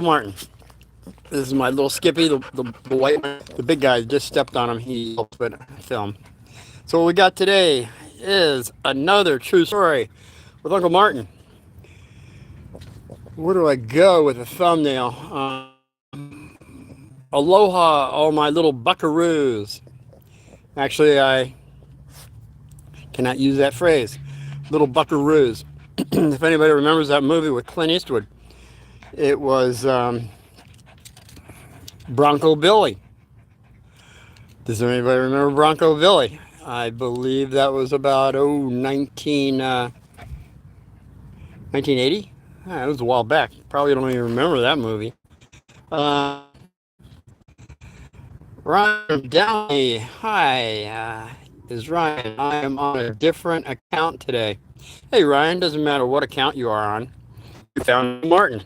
Martin. This is my little Skippy, the white one. The big guy just stepped on him. He helped with film. So what we got today is another true story with Uncle Martin. Where do I go with a thumbnail? Aloha, all my little buckaroos. Actually, I cannot use that phrase. Little buckaroos. If anybody remembers that movie with Clint Eastwood, it was Bronco Billy. Does anybody remember Bronco Billy? I believe that was about 1980. It was a while back. Probably don't even remember that movie. Ryan Downey, hi. Is Ryan? I am on a different account today. Hey Ryan, doesn't matter what account you are on. You found Martin.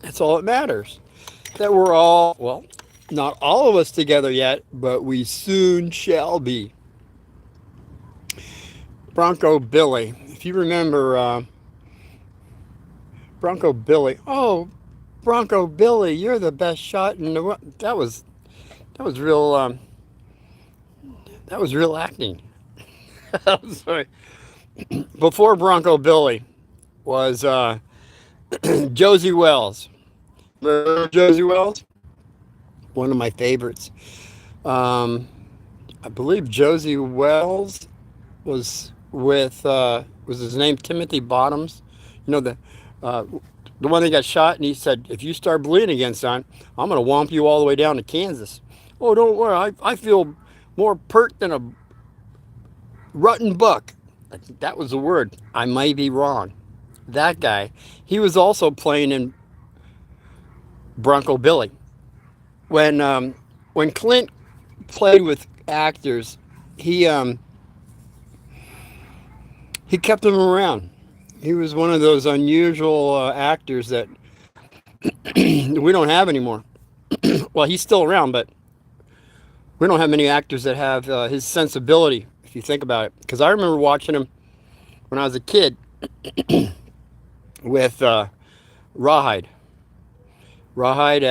That's all that matters. That we're all, well, not all of us together yet, but we soon shall be. Bronco Billy. If you remember Bronco Billy. Oh, Bronco Billy, you're the best shot in the world. That was real acting. I'm sorry. Before Bronco Billy was Josie Wells. Remember Josie Wells? One of my favorites. I believe Josie Wells was with was his name Timothy Bottoms? You know the one that got shot, and he said, "If you start bleeding again, son, I'm gonna womp you all the way down to Kansas." Oh, don't worry, I feel more pert than a rotten buck. I think that was the word. I may be wrong. That guy, he was also playing in Bronco Billy. When Clint played with actors, he kept them around. He was one of those unusual actors that we don't have anymore. Well, he's still around, but we don't have many actors that have his sensibility, if you think about it. Because I remember watching him when I was a kid with Rawhide. Rawhide,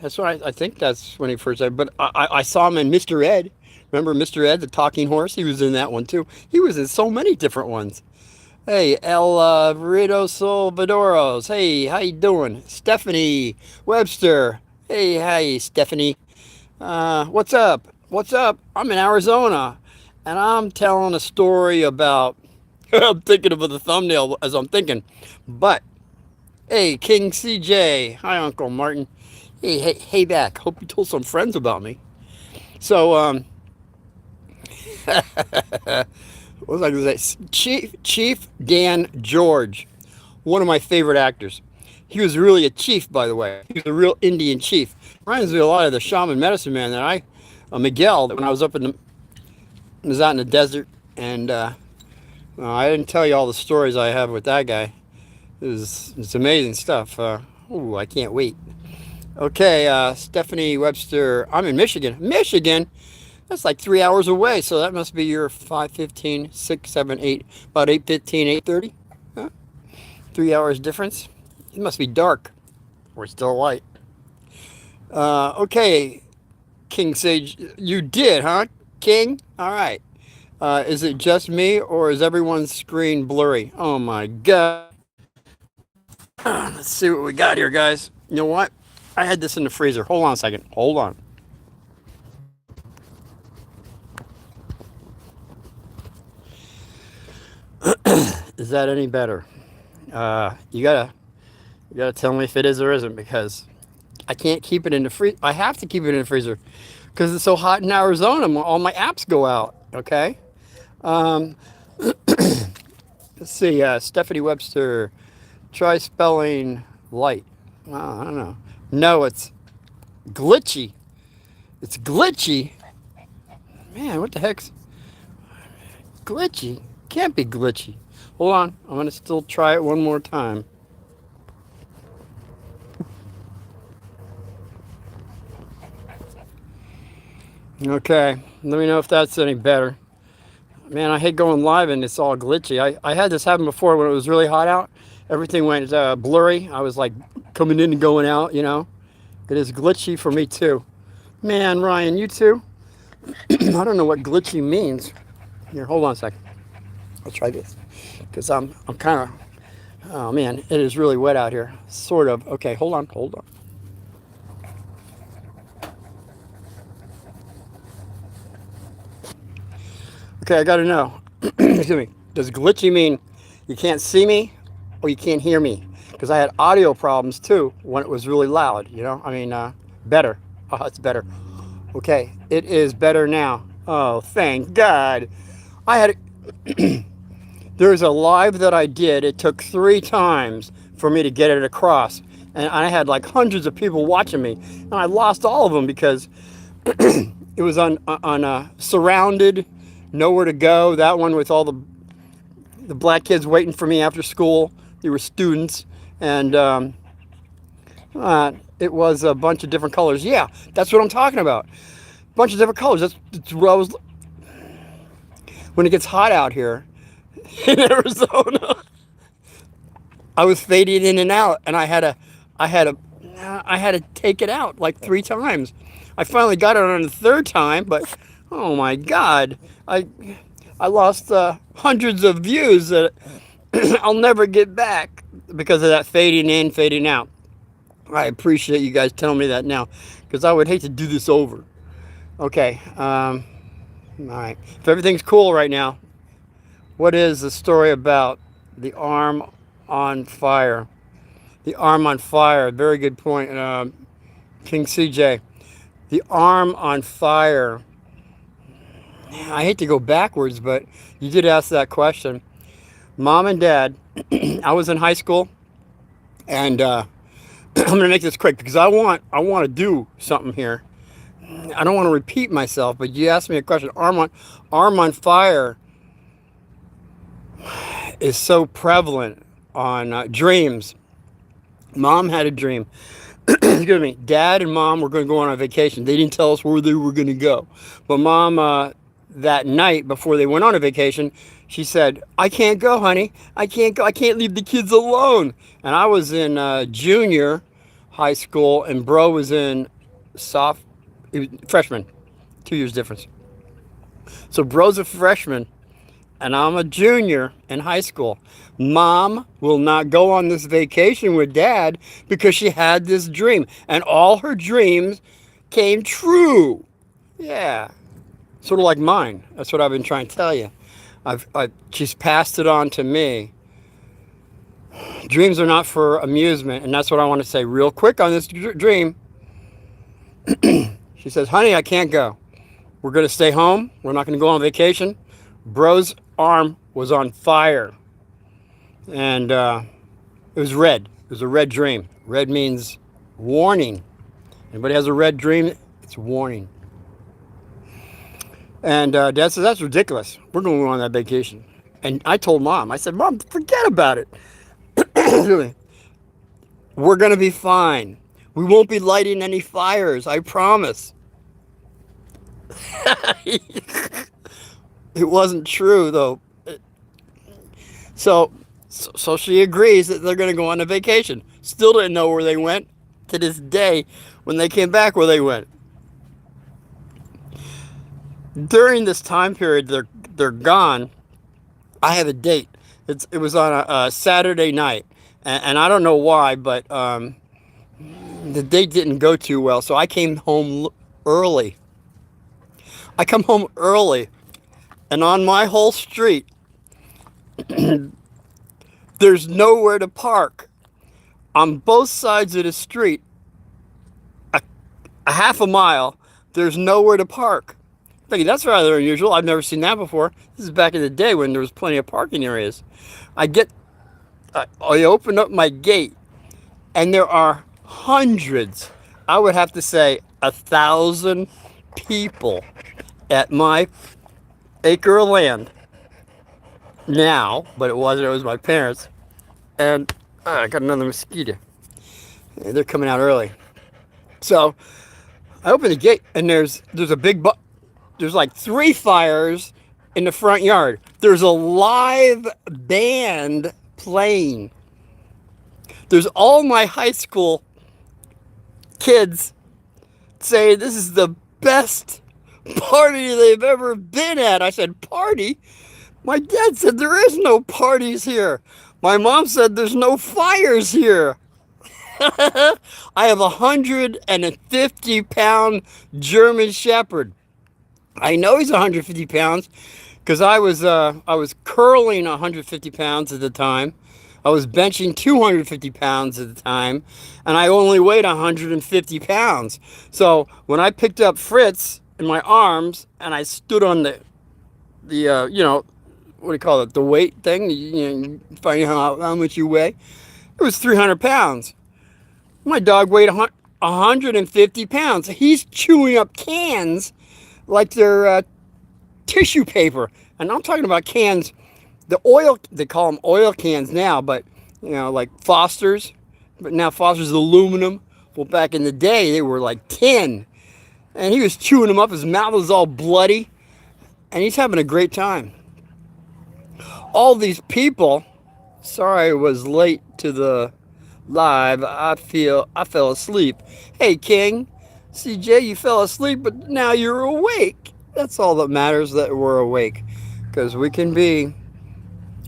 that's what I think that's when he first started. But I saw him in Mr. Ed. Remember Mr. Ed, the talking horse? He was in that one too. He was in so many different ones. Hey, El Burrito Salvadoros. Hey, how you doing? Stephanie Webster. Hey, hi, Stephanie. What's up? What's up? I'm in Arizona, and I'm telling a story about. I'm thinking of the thumbnail as I'm thinking, but hey, King CJ. Hi, Uncle Martin. Hey, back. Hope you told some friends about me. So, what was I going to say? Chief Dan George, one of my favorite actors. He was really a chief, by the way. He was a real Indian chief. Reminds me a lot of the shaman medicine man that Miguel, that when I was was out in the desert, and I didn't tell you all the stories I have with that guy. It's amazing stuff. I can't wait. Okay, Stephanie Webster. I'm in Michigan. Michigan? That's like 3 hours away, so that must be your 5:15, 6, 7, 8, about 8:15, 8:30. Huh? 3 hours difference. It must be dark. We're still light. Okay, King Sage, you did, huh, King? All right. Is it just me, or is everyone's screen blurry? Oh my God. Let's see what we got here, guys. You know what? I had this in the freezer. Hold on a second. Hold on. Is that any better? You gotta tell me if it is or isn't, because I can't keep it in the freezer. I have to keep it in the freezer because it's so hot in Arizona. All my apps go out. Okay. Um, let's see. Stephanie Webster. Try spelling light. I don't know. No, it's glitchy. It's glitchy. Man, what the heck's glitchy? Can't be glitchy. Hold on. I'm going to still try it one more time. Okay. Let me know if that's any better. Man, I hate going live and it's all glitchy. I had this happen before when it was really hot out. Everything went blurry. I was like coming in and going out, you know. It is glitchy for me too. Man, Ryan, you too? I don't know what glitchy means. Here, hold on a second. Let's try this. Because I'm kind of, oh man, it is really wet out here. Sort of. Okay, hold on, hold on. Okay, I gotta know. Excuse me. Does glitchy mean you can't see me or you can't hear me? Because I had audio problems too when it was really loud, you know? I mean, better. Oh, it's better. Okay, it is better now. Oh, thank God. I had, there's a live that I did. It took 3 times for me to get it across. And I had like hundreds of people watching me. And I lost all of them because it was on surrounded, nowhere to go. That one with all the black kids waiting for me after school. They were students, and it was a bunch of different colors. Yeah, that's what I'm talking about. Bunch of different colors. That's what I was. When it gets hot out here in Arizona, I was fading in and out, and I had to take it out like 3 times. I finally got it on the 3rd time, but oh my God, I lost hundreds of views that I'll never get back because of that fading in, fading out. I appreciate you guys telling me that now, because I would hate to do this over. Okay, all right. If everything's cool right now, what is the story about the arm on fire? The arm on fire. Very good point, King CJ. The arm on fire. I hate to go backwards, but you did ask that question. Mom and Dad, I was in high school, and I'm gonna make this quick because I want to do something here. I don't want to repeat myself, but you asked me a question. Arm on fire is so prevalent on dreams. Mom had a dream. Excuse me. Dad and Mom were going to go on a vacation. They didn't tell us where they were going to go, but Mom, that night before they went on a vacation, she said, "I can't go, honey. I can't go. I can't leave the kids alone." And I was in junior high school, and Bro was in freshman. 2 years difference. So Bro's a freshman, and I'm a junior in high school. Mom will not go on this vacation with Dad because she had this dream, and all her dreams came true. Yeah. Sort of like mine. That's what I've been trying to tell you. She's passed it on to me. Dreams are not for amusement, and that's what I want to say real quick on this dream. She says, "Honey, I can't go. We're going to stay home. We're not going to go on vacation." Bro's arm was on fire, and it was red. It was a red dream. Red means warning. Anybody has a red dream, it's warning. And Dad says, "That's ridiculous. We're going to go on that vacation." And I told Mom, I said, "Mom, forget about it. We're going to be fine. We won't be lighting any fires. I promise." It wasn't true, though. So she agrees that they're going to go on a vacation. Still didn't know where they went to this day when they came back where they went. During this time period, they're gone. I have a date. It was on a Saturday night, and I don't know why, but the date didn't go too well. So I came home early. I come home early, and on my whole street, there's nowhere to park. On both sides of the street, a half a mile, there's nowhere to park. Thinking that's rather unusual. I've never seen that before. This is back in the day when there was plenty of parking areas. I open up my gate, and there are hundreds, I would have to say 1,000 people at my acre of land now, but it wasn't. It was my parents. And I got another mosquito. They're coming out early. So I open the gate, and there's a big there's like 3 fires in the front yard. There's a live band playing. There's all my high school kids say this is the best party they've ever been at. I said, party? My dad said there is no parties here. My mom said there's no fires here. I have a 150-pound German Shepherd. I know he's 150 pounds because I was curling 150 pounds at the time. I was benching 250 pounds at the time, and I only weighed 150 pounds. So when I picked up Fritz in my arms and I stood on the what do you call it, the weight thing, you find out how much you weigh. It was 300 pounds. My dog weighed 150 pounds. He's chewing up cans like they're tissue paper. And I'm talking about cans, the oil, they call them oil cans now, but, like Foster's. But now Foster's aluminum. Well, back in the day, they were like tin. And he was chewing them up. His mouth was all bloody. And he's having a great time. All these people, sorry I was late to the live. I fell asleep. Hey, King. CJ, you fell asleep, but now you're awake. That's all that matters, that we're awake. Because we can be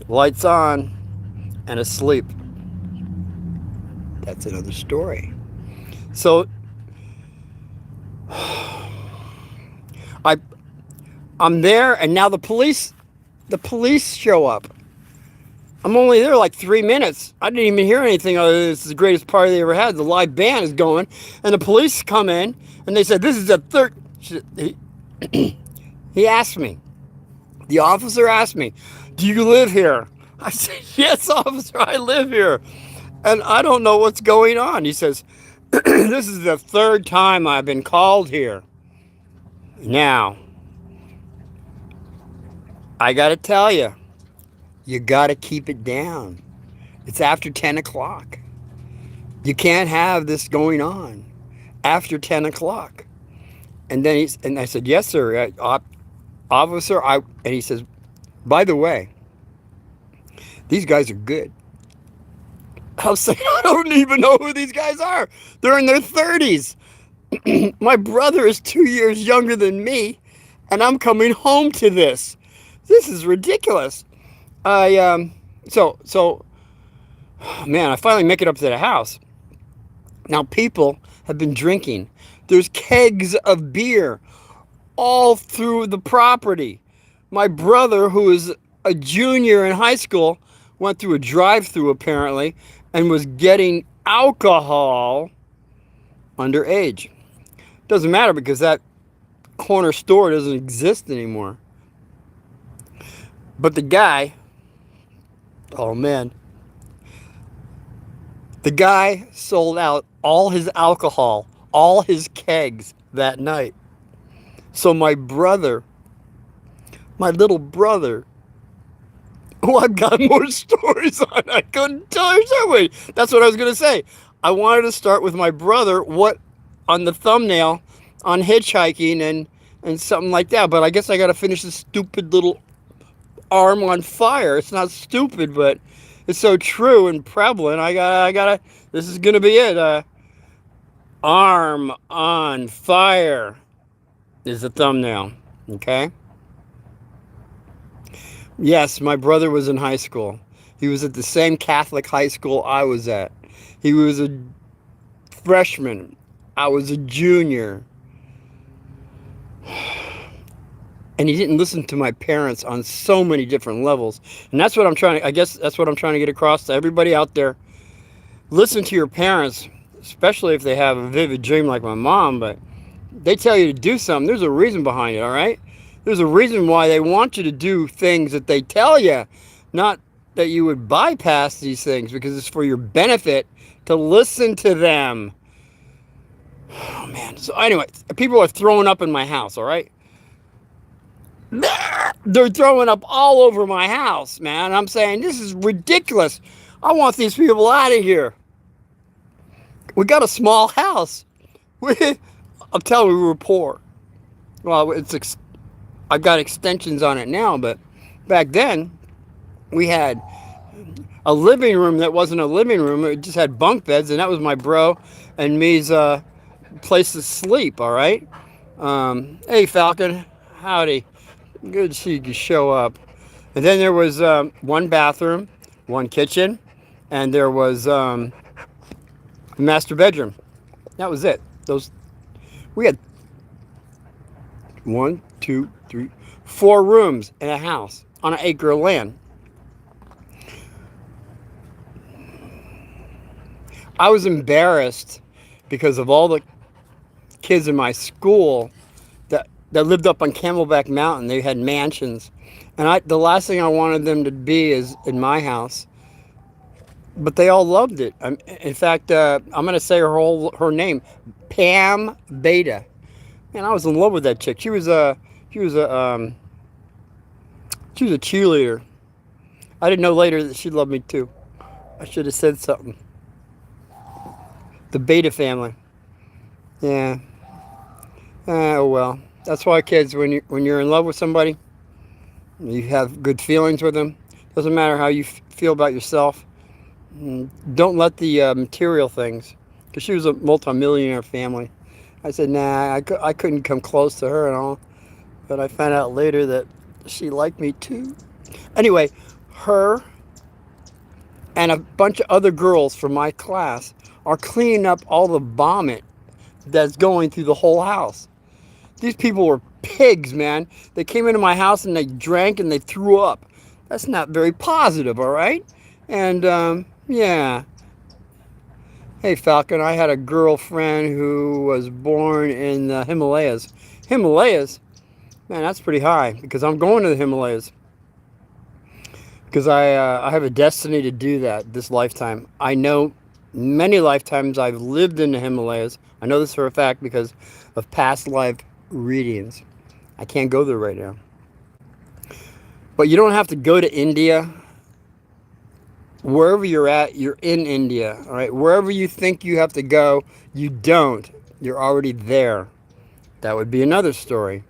lights on and asleep. That's another story. So, I'm there, and now the police show up. I'm only there like 3 minutes. I didn't even hear anything other than this is the greatest party they ever had. The live band is going, and the police come in, and they said, this is the third. He asked me, the officer asked me, do you live here? I said, yes, officer, I live here. And I don't know what's going on. He says, this is the third time I've been called here. Now, I got to tell you, you got to keep it down. It's after 10 o'clock. You can't have this going on after 10 o'clock. And then I said, yes, sir, officer. And he says, by the way, these guys are good. I was saying, I don't even know who these guys are. They're in their 30s. My brother is 2 years younger than me, and I'm coming home to this. This is ridiculous. Man, I finally make it up to the house. Now, people have been drinking. There's kegs of beer all through the property. My brother, who is a junior in high school, went through a drive-through apparently and was getting alcohol underage. Doesn't matter because that corner store doesn't exist anymore. But the guy, oh man, the guy sold out all his alcohol, all his kegs that night. So my brother, my little brother, oh, I've got more stories on. I couldn't tell you that. That's what I was going to say. I wanted to start with my brother, what on the thumbnail on hitchhiking and something like that. But I guess I got to finish this stupid little arm on fire. It's not stupid, but it's so true and prevalent. I gotta, this is going to be it. Arm on fire is the thumbnail. Okay. Yes, my brother was in high school. He was at the same Catholic high school I was at. He was a freshman. I was a junior. And he didn't listen to my parents on so many different levels. And that's what I'm trying to, I guess that's what I'm trying to get across to everybody out there. Listen to your parents, especially if they have a vivid dream like my mom, but they tell you to do something. There's a reason behind it, all right? There's a reason why they want you to do things that they tell you, not that you would bypass these things because it's for your benefit to listen to them. Oh, man. So anyway, people are throwing up in my house, all right? They're throwing up all over my house, man. I'm saying, this is ridiculous. I want these people out of here. We got a small house. I'm telling you, we were poor. Well, I've got extensions on it now, but back then we had a living room that wasn't a living room. It just had bunk beds, and that was my bro and me's place to sleep. All right. Hey, Falcon. Howdy. Good to see you show up. And then there was one bathroom, one kitchen, and there was a master bedroom. That was it. Those we had one, two, three, 4 rooms in a house on an acre of land. I was embarrassed because of all the kids in my school that lived up on Camelback Mountain. They had mansions, and the last thing I wanted them to be is in my house. But they all loved it. In fact, I'm gonna say her name, Pam Beta. Man, I was in love with that chick. She was a cheerleader. I didn't know later that she loved me too. I should have said something. The Beta family. Yeah. Oh well. That's why, kids, when you're in love with somebody, you have good feelings with them. Doesn't matter how you feel about yourself. Don't let the material things, because she was a multimillionaire family. I said, nah, I couldn't come close to her and all. But I found out later that she liked me too. Anyway, her and a bunch of other girls from my class are cleaning up all the vomit that's going through the whole house. These people were pigs, man. They came into my house and they drank and they threw up. That's not very positive, all right? And, yeah. Hey, Falcon, I had a girlfriend who was born in the Himalayas. Himalayas? Man, that's pretty high, because I'm going to the Himalayas. Because I have a destiny to do that this lifetime. I know many lifetimes I've lived in the Himalayas. I know this for a fact because of past life readings. I can't go there right now. But you don't have to go to India. Wherever you're at, you're in India. All right. Wherever you think you have to go, you don't. You're already there. That would be another story.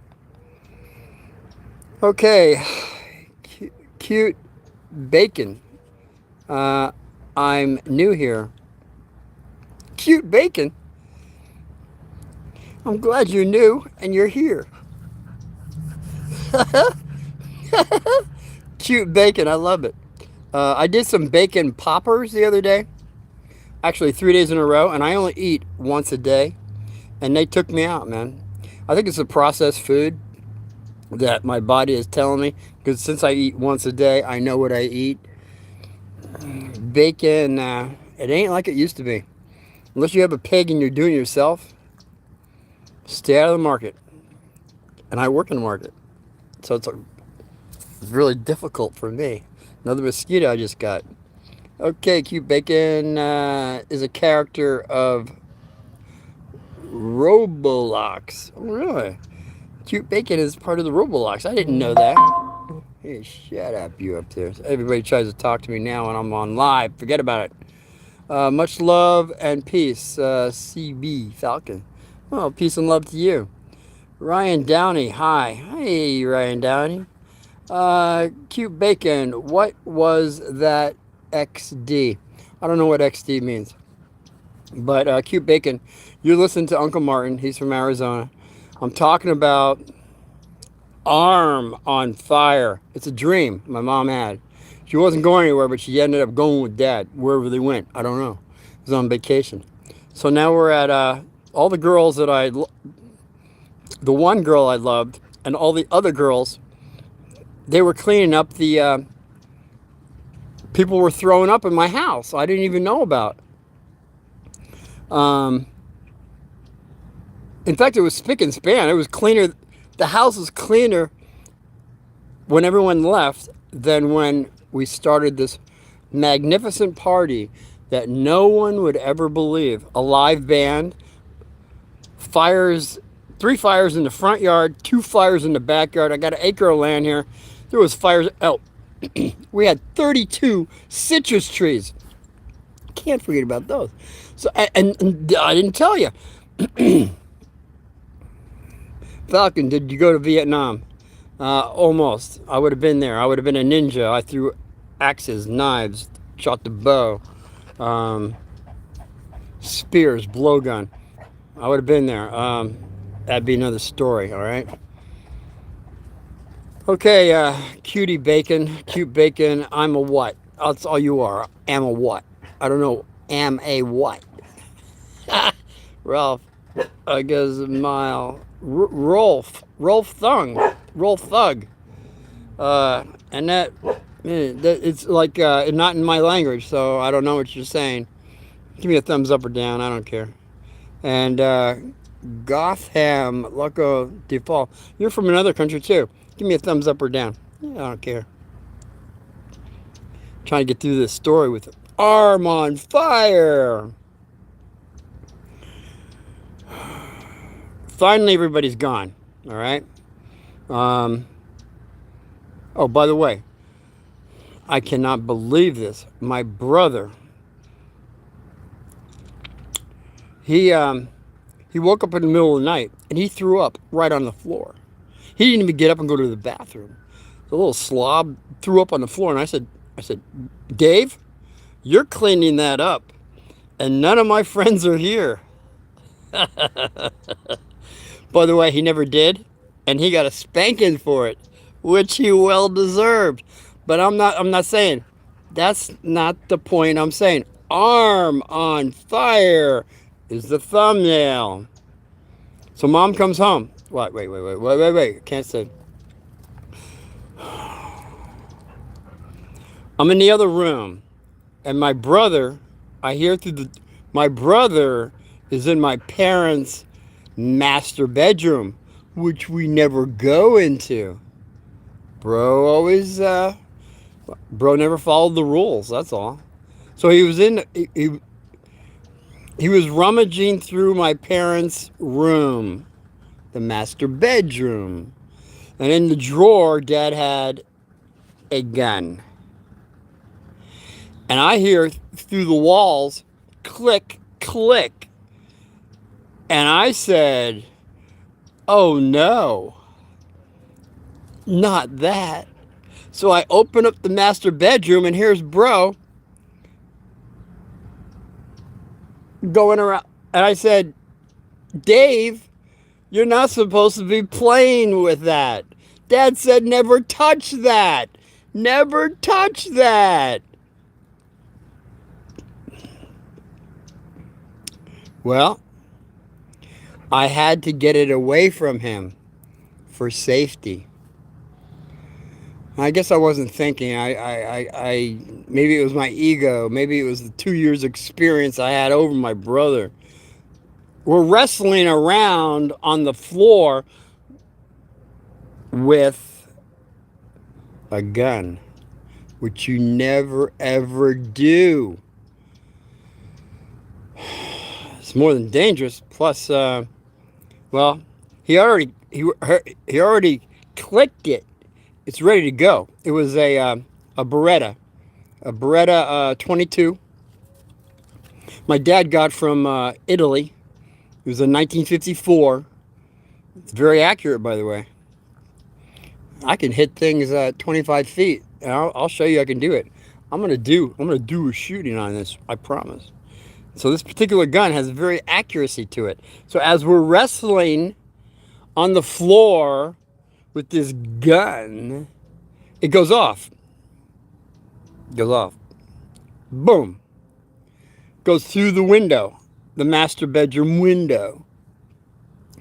Okay. Cute Bacon. I'm new here. Cute Bacon? I'm glad you're new and you're here. Cute Bacon, I love it. I did some bacon poppers the other day. Actually, 3 days in a row, and I only eat once a day. And they took me out, man. I think it's a processed food that my body is telling me. Because since I eat once a day, I know what I eat. Bacon, it ain't like it used to be. Unless you have a pig and you're doing it yourself, stay out of the market. And I work in the market. So it's really difficult for me. Another mosquito I just got. Okay, Cute Bacon is a character of Roblox. Oh, really? Cute Bacon is part of the Roblox. I didn't know that. Hey, shut up, you up there. Everybody tries to talk to me now when I'm on live. Forget about it. Much love and peace, CB Falcon. Well, peace and love to you. Ryan Downey, hi. Hey, Ryan Downey. Cute Bacon, what was that XD? I don't know what XD means. But Cute Bacon, you're listening to Uncle Martin. He's from Arizona. I'm talking about Arm on Fire. It's a dream my mom had. She wasn't going anywhere, but she ended up going with Dad, wherever they went. I don't know. It was on vacation. So now we're at all the girls that the one girl I loved, and all the other girls, they were cleaning up the, people were throwing up in my house I didn't even know about. In fact, it was spick and span. It was cleaner. The house was cleaner when everyone left than when we started this magnificent party that no one would ever believe. A live band, fires, 3 fires in the front yard, 2 fires in the backyard. I got an acre of land here. There was fires. Oh, we had 32 citrus trees. Can't forget about those. So, and I didn't tell you. Falcon, did you go to Vietnam? Almost. I would have been there. I would have been a ninja. I threw axes, knives, shot the bow. Spears, blowgun. I would have been there. That'd be another story, all right? Okay, cutie bacon, cute bacon. I'm a what? That's all you are. Am a what? I don't know. Am a what? Ralph, I guess a mile. Rolf Thug. And that, it's like not in my language, so I don't know what you're saying. Give me a thumbs up or down. I don't care. And Gotham, Loco Default. You're from another country too. Give me a thumbs up or down. Yeah, I don't care. Trying to get through this story with arm on fire. Finally, everybody's gone. All right. Oh, by the way, I cannot believe this. My brother, he woke up in the middle of the night and he threw up right on the floor. He didn't even get up and go to the bathroom. The little slob threw up on the floor, and I said, Dave, you're cleaning that up, and none of my friends are here. By the way, he never did, and he got a spanking for it, which he well deserved. But I'm not saying that's not the point. I'm saying arm on fire is the thumbnail. So mom comes home. What? Wait. Can't say. I'm in the other room, and my brother, my brother is in my parents' master bedroom, which we never go into. Bro never followed the rules, that's all. So he was rummaging through my parents' room, the master bedroom. And in the drawer, Dad had a gun. And I hear through the walls, click, click. And I said, oh no, not that. So I open up the master bedroom, and here's bro going around. And I said, Dave, you're not supposed to be playing with that. Dad said never touch that. Never touch that. Well, I had to get it away from him for safety. I guess I wasn't thinking. I maybe it was my ego. Maybe it was the 2 years experience I had over my brother. We're wrestling around on the floor with a gun, which you never ever do. It's more than dangerous. Plus, well, he already clicked it. It's ready to go. It was a Beretta 22. My dad got from Italy. It was a 1954. It's very accurate, by the way. I can hit things 25 feet, and I'll show you I can do it. I'm gonna do a shooting on this. I promise. So this particular gun has very accuracy to it. So as we're wrestling on the floor with this gun, it goes off. Boom. Goes through the window, the master bedroom window.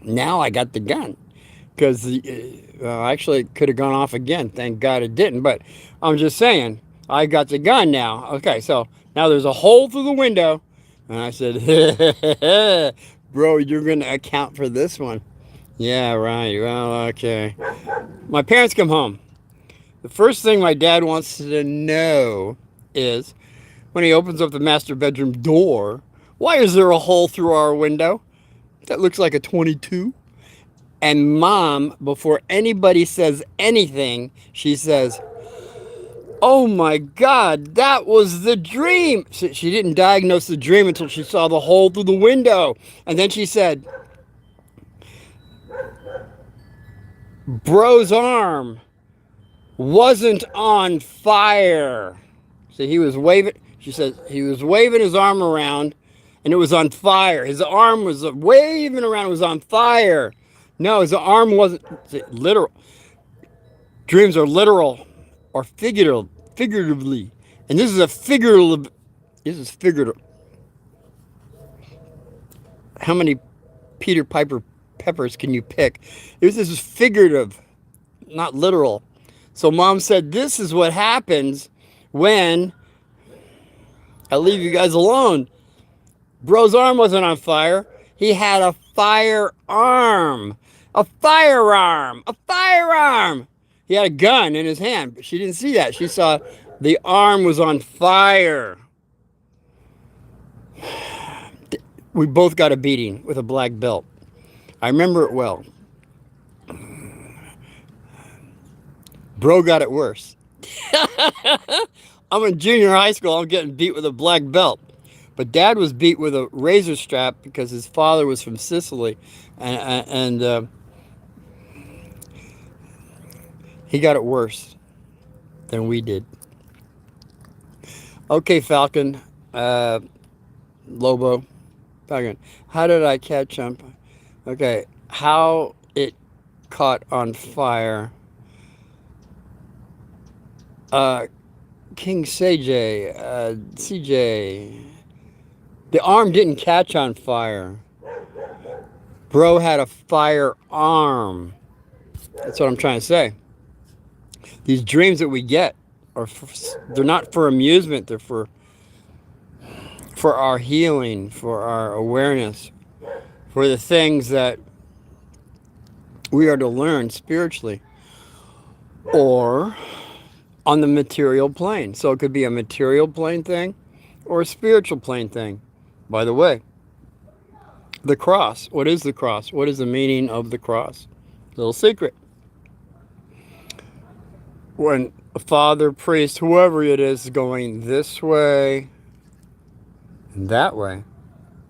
Now I got the gun. Because actually it could have gone off again. Thank God it didn't. But I'm just saying, I got the gun now. Okay, so now there's a hole through the window. And I said, bro, you're going to account for this one. Yeah, right. Well, okay. My parents come home. The first thing my dad wants to know is, when he opens up the master bedroom door, why is there a hole through our window? That looks like a 22. And mom, before anybody says anything, she says, oh my God, that was the dream. She didn't diagnose the dream until she saw the hole through the window. And then she said, bro's arm wasn't on fire. So he was waving. She says he was waving his arm around and it was on fire. His arm was waving around, it was on fire. No, his arm wasn't literal. Dreams are literal or figuratively. And this is a figurative. This is figurative. How many Peter Piper peppers can you pick? This is figurative, not literal. So Mom said, this is what happens when I leave you guys alone. Bro's arm wasn't on fire. He had a firearm. A firearm. A firearm. He had a gun in his hand, but she didn't see that. She saw the arm was on fire. We both got a beating with a black belt. I remember it well. Bro got it worse. I'm in junior high school. I'm getting beat with a black belt. But Dad was beat with a razor strap because his father was from Sicily. And he got it worse than we did. Okay, Falcon. Lobo. Falcon. How did I catch him? Okay. How it caught on fire. King CJ. The arm didn't catch on fire. Bro had a firearm. That's what I'm trying to say. These dreams that we get they're not for amusement. They're for our healing, for our awareness, for the things that we are to learn spiritually or on the material plane. So it could be a material plane thing or a spiritual plane thing. By the way, the cross. What is the cross? What is the meaning of the cross? Little secret. When a father, priest, whoever it is going this way and that way,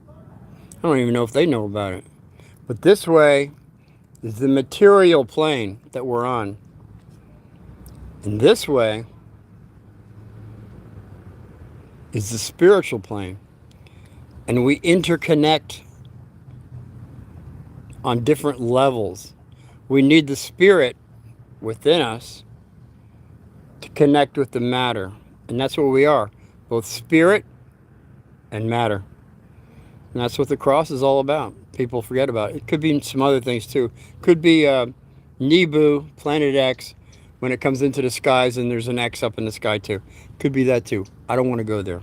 I don't even know if they know about it. But this way is the material plane that we're on. And this way is the spiritual plane. And we interconnect on different levels. We need the spirit within us to connect with the matter. And that's what we are, both spirit and matter. And that's what the cross is all about. People forget about it. It could be some other things too. Could be Nibiru, Planet X, when it comes into the skies and there's an X up in the sky too. Could be that too. I don't want to go there.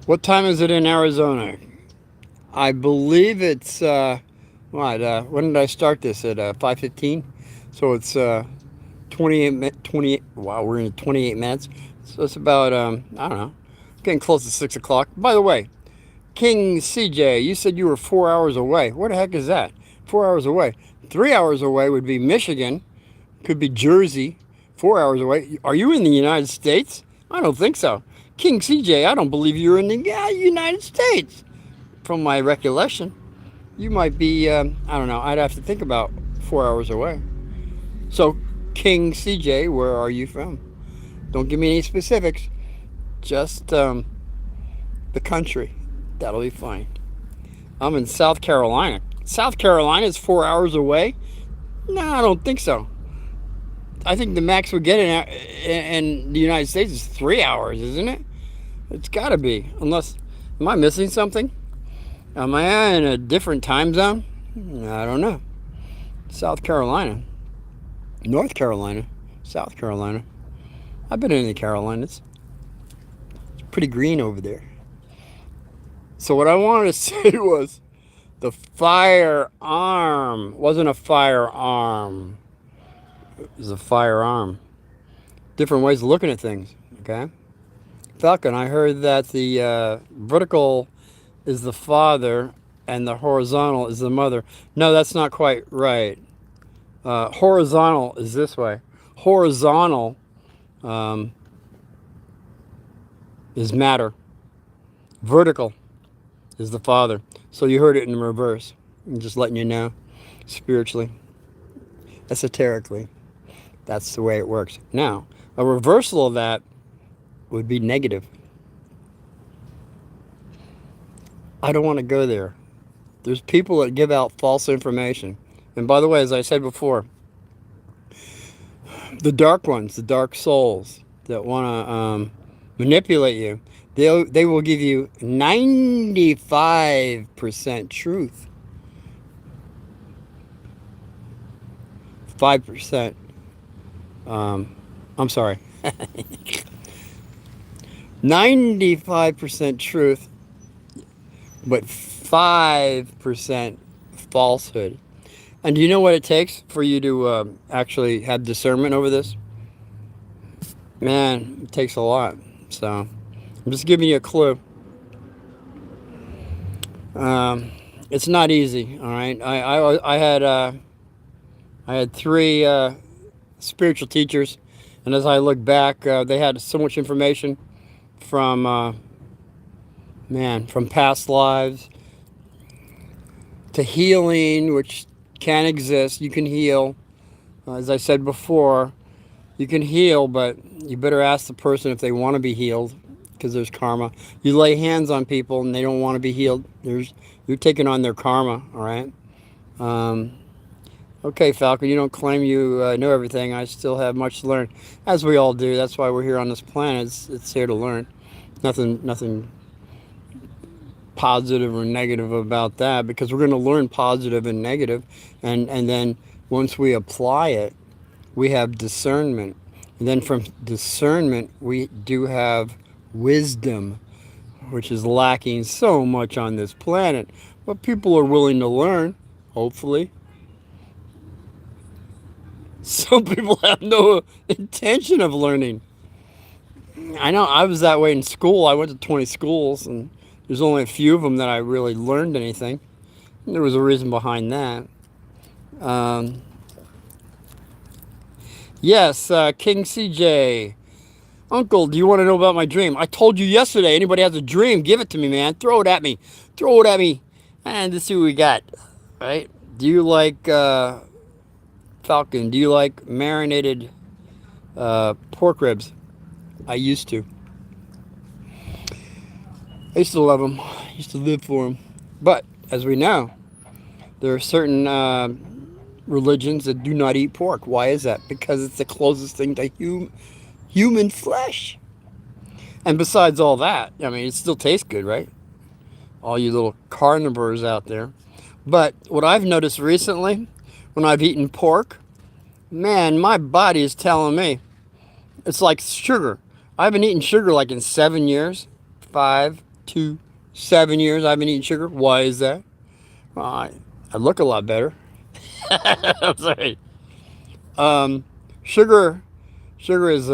What time is it in Arizona? I believe it's, when did I start this? At 5:15? So it's 28, wow, we're in 28 minutes. So it's about, I don't know, getting close to 6 o'clock. By the way, King CJ, you said you were 4 hours away. What the heck is that? 4 hours away. 3 hours away would be Michigan. Could be Jersey. 4 hours away. Are you in the United States? I don't think so. King CJ, I don't believe you're in the United States. From my recollection, you might be, I don't know, I'd have to think about 4 hours away. So, King CJ, where are you from? Don't give me any specifics. Just the country. That'll be fine. I'm in South Carolina. South Carolina is 4 hours away? No, I don't think so. I think the max we get in the United States is 3 hours, isn't it? It's got to be. Unless, am I missing something? Am I in a different time zone? I don't know. South Carolina. North Carolina. South Carolina. I've been in the Carolinas. It's pretty green over there. So what I wanted to say was the firearm wasn't a firearm. It was a firearm. Different ways of looking at things, okay? Falcon, I heard that the vertical is the father and the horizontal is the mother. No, that's not quite right. Horizontal is this way. Horizontal is matter. Vertical is the father. So you heard it in reverse. I'm just letting you know, spiritually, esoterically, that's the way it works. Now, A reversal of that would be negative. I don't want to go there. There's people that give out false information. And by the way, as I said before, the dark ones, the dark souls that want to manipulate you, they will give you 95% truth, 5%. I'm sorry, 95% truth, but 5% falsehood. And do you know what it takes for you to actually have discernment over this? Man, it takes a lot. So I'm just giving you a clue. It's not easy. All right. I had three spiritual teachers, and as I look back, they had so much information from from past lives to healing, which can exist. You can heal. As I said before, you can heal, but you better ask the person if they want to be healed, because there's karma. You lay hands on people and they don't want to be healed. You're taking on their karma, all right? Okay, Falcon, you don't claim you know everything. I still have much to learn, as we all do. That's why we're here on this planet. It's here to learn. Nothing positive or negative about that, because we're going to learn positive and negative, and then once we apply it, we have discernment, and then from discernment we do have wisdom, which is lacking so much on this planet, but people are willing to learn, hopefully. Some people have no intention of learning. I know I was that way in school. I went to 20 schools, and there's only a few of them that I really learned anything. And there was a reason behind that. Yes, King CJ. Uncle, do you want to know about my dream? I told you yesterday, anybody has a dream, give it to me, man. Throw it at me. Throw it at me. And let's see what we got. Right? Do you like, Falcon, do you like marinated pork ribs? I used to. I used to love them. I used to live for them. But, as we know, there are certain religions that do not eat pork. Why is that? Because it's the closest thing to human flesh. And besides all that, I mean, it still tastes good, right? All you little carnivores out there. But what I've noticed recently, when I've eaten pork, man, my body is telling me it's like sugar. I haven't eaten sugar like in 7 years. 5 to 7 years I've been eating sugar. Why is that? Well, I look a lot better. I'm sorry. Sugar is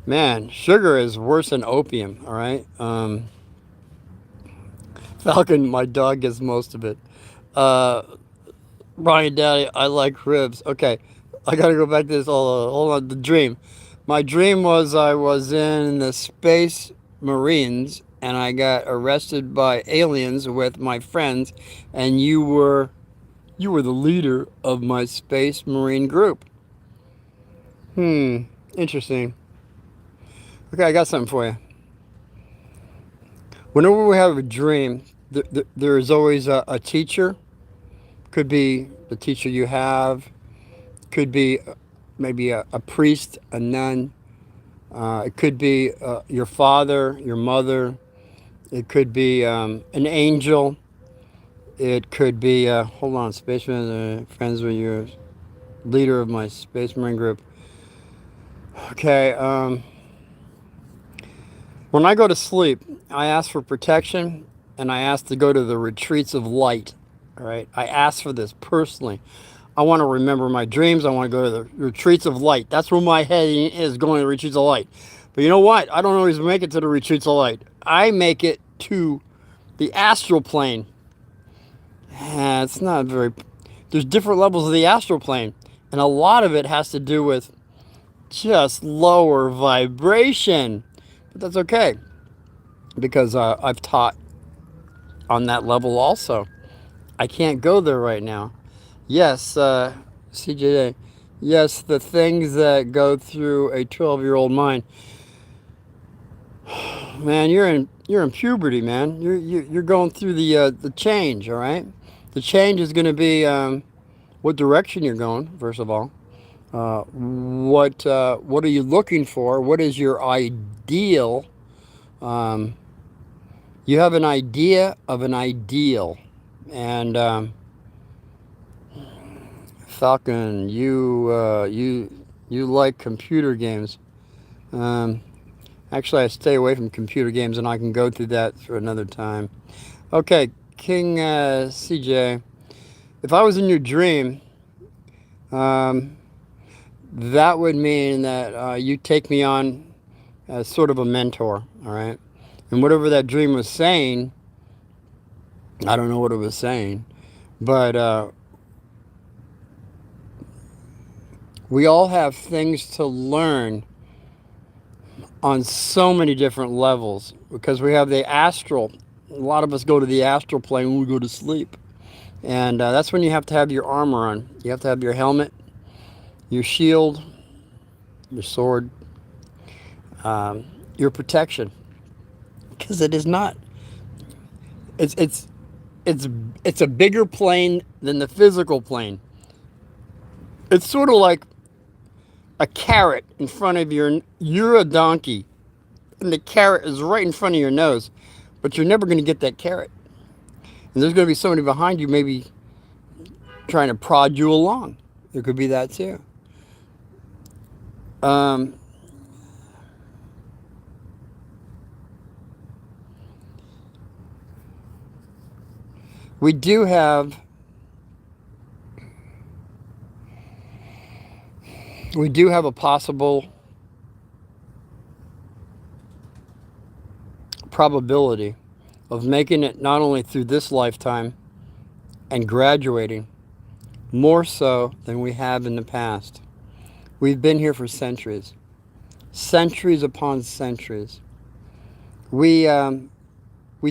man, sugar is worse than opium. All right. Falcon, my dog gets most of it. Brian Daddy, I like ribs. Okay, I gotta go back to this. Hold on. The dream. My dream was I was in the Space Marines and I got arrested by aliens with my friends, and you were the leader of my Space Marine group. Interesting. Okay, I got something for you. Whenever we have a dream, there is always a teacher. Could be the teacher you have. Could be maybe a priest, a nun. It could be your father, your mother. It could be an angel. It could be, hold on, Spaceman, friends with your leader of my Space Marine group. Okay, when I go to sleep, I ask for protection, and I ask to go to the retreats of light. All right, I ask for this personally. I want to remember my dreams. I want to go to the retreats of light. That's where my head is, going to the retreats of light. But you know what? I don't always make it to the retreats of light. I make it to the astral plane. It's not very... There's different levels of the astral plane, and a lot of it has to do with just lower vibration. But that's okay, because I've taught on that level also. I can't go there right now. Yes, CJ, Yes, the things that go through a 12-year-old mind. Man, you're in puberty, man. You're going through the change, all right? The change is going to be what direction you're going, first of all. What are you looking for? What is your ideal? Um, you have an idea of an ideal, and Falcon, you like computer games. Um, Actually, I stay away from computer games, and I can go through that for another time. Okay, King CJ, if I was in your dream, um, that would mean that you take me on as sort of a mentor, all right? And whatever that dream was saying, I don't know what it was saying, but we all have things to learn on so many different levels because we have the astral. A lot of us go to the astral plane when we go to sleep. And that's when you have to have your armor on. You have to have your helmet, your shield, your sword, your protection. Because it is not. It's it's it's it's a bigger plane than the physical plane. It's sort of like a carrot in front of your. You're a donkey, and the carrot is right in front of your nose, but you're never going to get that carrot. And there's going to be somebody behind you, maybe trying to prod you along. There could be that too. Um, we do have a possible probability of making it not only through this lifetime and graduating, more so than we have in the past. We've been here for centuries, centuries upon centuries. We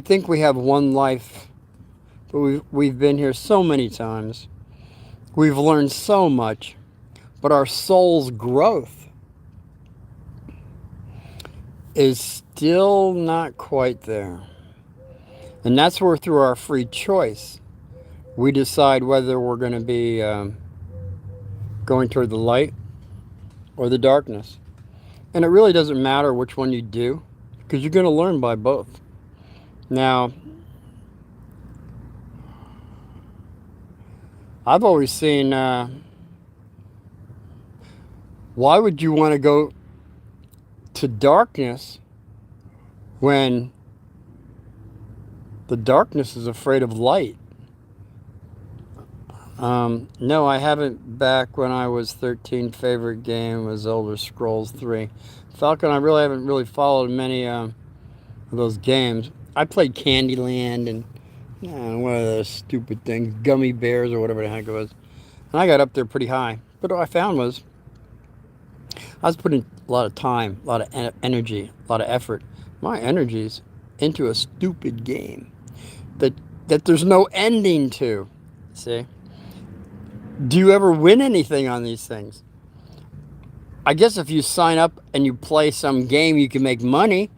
think we have one life, but we've been here so many times. We've learned so much, but our soul's growth is still not quite there. And that's where, through our free choice, we decide whether we're going to be going toward the light or the darkness. And it really doesn't matter which one you do, because you're going to learn by both. Now, I've always seen, why would you want to go to darkness when the darkness is afraid of light? No, I haven't. Back when I was 13, favorite game was Elder Scrolls 3. Falcon, I really haven't followed many of those games. I played Candyland and one of those stupid things, Gummy Bears or whatever the heck it was. And I got up there pretty high. But what I found was I was putting a lot of time, a lot of energy, a lot of effort, my energies into a stupid game that there's no ending to. See? Do you ever win anything on these things? I guess if you sign up and you play some game, you can make money.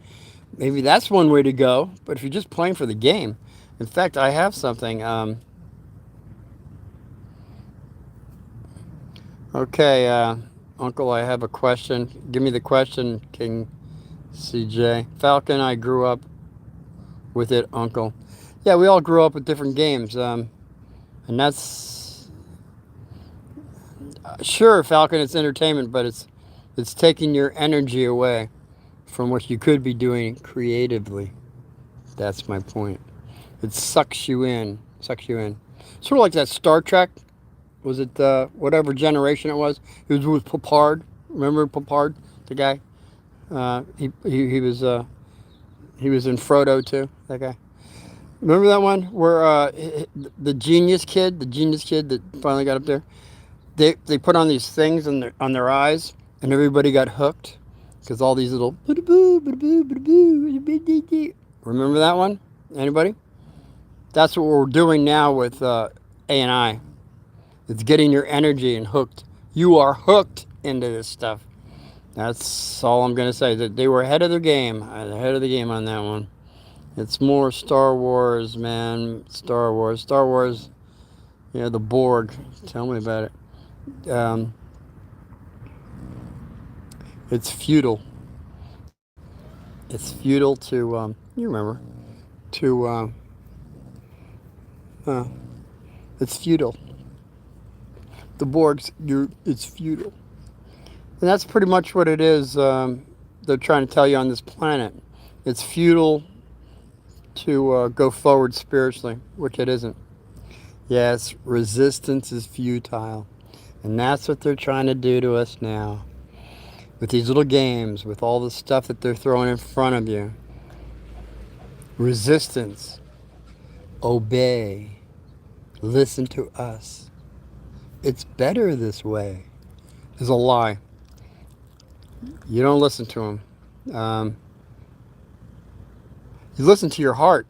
Maybe that's one way to go. But if you're just playing for the game, in fact, I have something. Okay, Uncle, I have a question. Give me the question, King CJ. Falcon, I grew up with it, Uncle. Yeah, we all grew up with different games. And that's sure, Falcon, it's entertainment, but it's taking your energy away from what you could be doing creatively. That's my point. It sucks you in. Sucks you in. Sort of like that Star Trek. Was it whatever generation it was? It was with Picard. Remember Picard, the guy? He was in Frodo too. That guy. Remember that one where the genius kid that finally got up there? They put on these things on their eyes, and everybody got hooked because all these little. Remember that one? Anybody? That's what we're doing now with A and I. It's getting your energy and hooked. You are hooked into this stuff. That's all I'm going to say. That they were ahead of their game. Ahead of the game on that one. It's more Star Wars, man. Star Wars. Star Wars. The Borg. Tell me about it. It's futile. It's futile to, you remember, to, it's futile. The Borgs, it's futile. And that's pretty much what it is. They're trying to tell you on this planet. It's futile to go forward spiritually, which it isn't. Yes, resistance is futile. And that's what they're trying to do to us now. With these little games, with all the stuff that they're throwing in front of you. Resistance. Obey. Listen to us. It's better this way. Is a lie. You don't listen to them. You listen to your heart.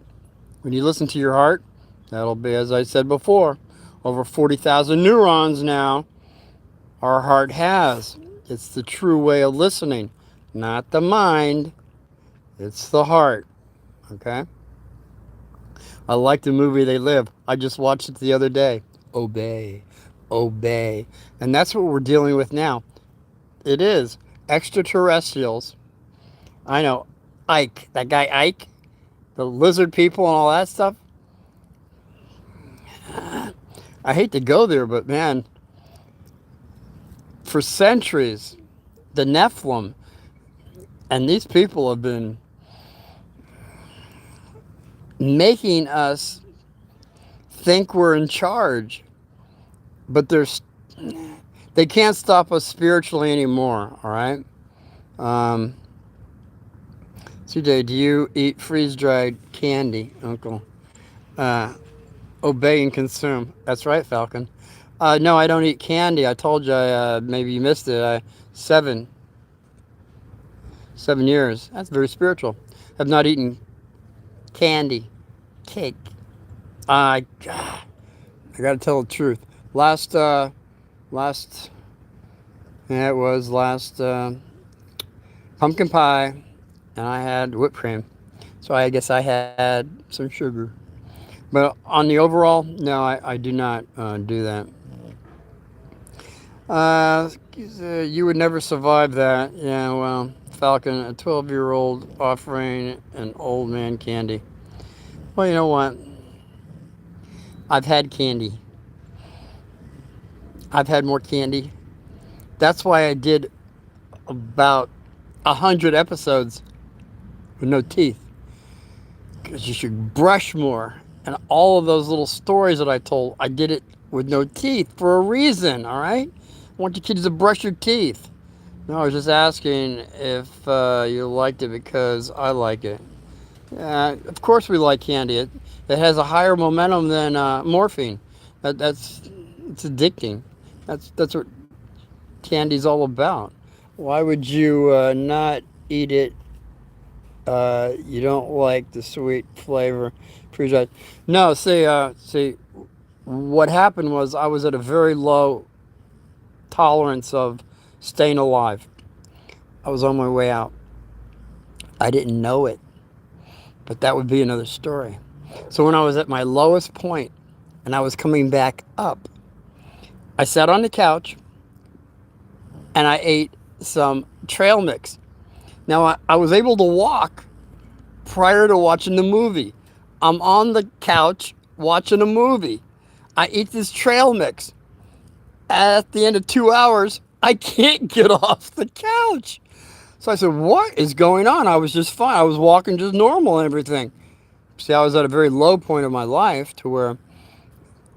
When you listen to your heart, that'll be, as I said before, over 40,000 neurons now our heart has. It's the true way of listening, not the mind. It's the heart. Okay? I like the movie They Live. I just watched it the other day. Obey. Obey. And that's what we're dealing with now. It is. Extraterrestrials. I know. Ike. That guy Ike. The lizard people and all that stuff. I hate to go there, but man, for centuries, the Nephilim and these people have been making us think we're in charge, but they can't stop us spiritually anymore. All right. CJ, do you eat freeze-dried candy, Uncle? Obey and consume. That's right, Falcon. No, I don't eat candy. I told you. Maybe you missed it. 7 years. That's very spiritual. I've not eaten candy, cake. I got to tell the truth. Last it was last pumpkin pie, and I had whipped cream. So I guess I had some sugar. But on the overall, no, I do not do that. You would never survive that. Yeah, well, Falcon, a 12-year-old offering an old man candy. Well, you know what? I've had candy. I've had more candy. That's why I did about 100 episodes with no teeth. Because you should brush more. And all of those little stories that I told, I did it with no teeth for a reason, all right? I want you kids to brush your teeth. No, I was just asking if you liked it because I like it. Of course we like candy. It has a higher momentum than morphine. It's addicting. That's what candy's all about. Why would you not eat it? You don't like the sweet flavor. No, see, what happened was I was at a very low tolerance of staying alive. I was on my way out. I didn't know it, but that would be another story. So when I was at my lowest point and I was coming back up, I sat on the couch and I ate some trail mix. Now I was able to walk prior to watching the movie. I'm on the couch watching a movie. I eat this trail mix. At the end of 2 hours, I can't get off the couch. So I said, what is going on? I was just fine. I was walking just normal and everything. See, I was at a very low point of my life to where,